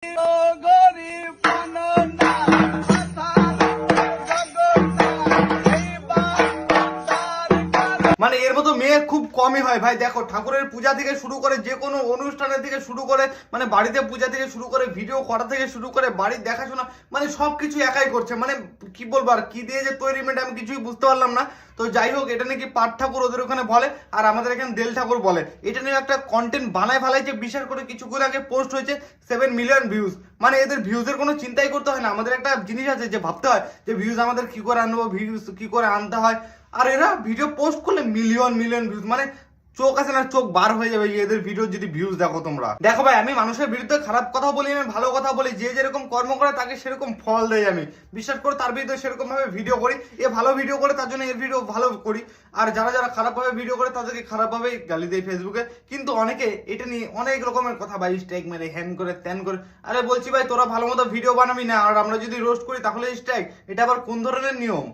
মানে এর মতো মেয়ে খুব কমই হয় ভাই। দেখো, ঠাকুরের পূজা থেকে শুরু করে যে কোনো অনুষ্ঠানের থেকে শুরু করে, মানে বাড়িতে পূজা থেকে শুরু করে, ভিডিও করা থেকে শুরু করে, বাড়ির দেখাশোনা, মানে সবকিছু একাই করছে। মানে কি বলবো, আর কি দিয়ে যে তৈরি মেয়েটা আমি কিছুই বুঝতে পারলাম না। তো যাই হোক, এটা নাকি পাট ঠাকুর ওদের ওখানে বলে, আর আমাদের এখানে দেল ঠাকুর বলে। এটা নিয়ে একটা কন্টেন্ট বানায় ফেলাইছে, বিশেষ করে কিছুক্ষণ আগে পোস্ট হয়েছে 7 মিলিয়ন ভিউজ। মানে এদের ভিউজের কোনো চিন্তাই করতে হয় না। আমাদের একটা জিনিস আছে যে ভাবতে হয় যে ভিউজ আমাদের কি করে আনবো, ভিউজ কি করে আনতে হয়। আর এরা ভিডিও পোস্ট করলে মিলিয়ন মিলিয়ন ভিউজ, মানে চোখ আছে না, চোখ বার হয়ে যাবে এদের ভিডিও যদি ভিউজ দেখো তোমরা। দেখো ভাই, আমি মানুষের বিরুদ্ধে খারাপ কথা বলি, আমি ভালো কথা বলি। যে যেরকম কর্ম করে তাকে সেরকম ফল দেয়। আমি বিশ্বাস করে তার বিরুদ্ধে সেরকম ভাবে ভিডিও করি। এ ভালো ভিডিও করে তার জন্য এর ভিডিও ভালো করি, আর যারা যারা খারাপ ভাবে ভিডিও করে তাদেরকে খারাপ ভাবে গালি দেয় ফেসবুকে। কিন্তু অনেকে এটা নিয়ে অনেক রকমের কথা, ভাই স্ট্রাইক মেরে হ্যান করে ত্যান করে। আরে বলছি ভাই, তোরা ভালো মতো ভিডিও বানাবি না, আর আমরা যদি রোস্ট করি তাহলে স্ট্রাইক? এটা আবার কোন ধরনের নিয়ম?